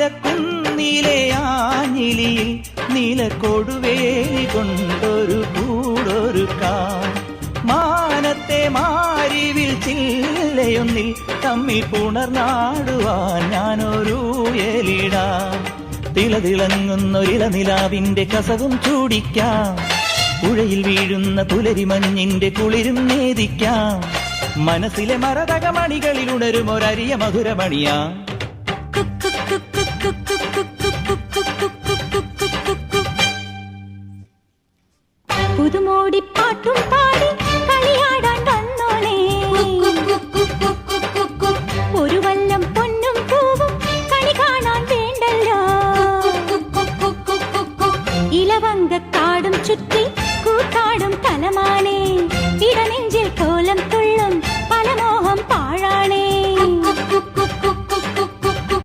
നീലക്കുന്നിലെ ആഞ്ഞിലിയിൽ നീലക്കൊടുവേലി കൊണ്ടൊരു കൂടൊരുക്കാം. മാനത്തെ മാരിവിൽ ചില്ലയൊന്നിൽ തമ്മിൽ പുണർന്നാടുവാൻ ഞാനൊരു എലിടാം. തിളതിളങ്ങുന്നൊരില നിലാവിന്റെ കസവും ചൂടിക്കാം. പുഴയിൽ വീഴുന്ന പുലരിമഞ്ഞിന്റെ കുളിരും നേദിക്കാം. മനസ്സിലെ മരതകമണികളിൽ ഉണരും ഒരരിയ മധുരമണിയാ.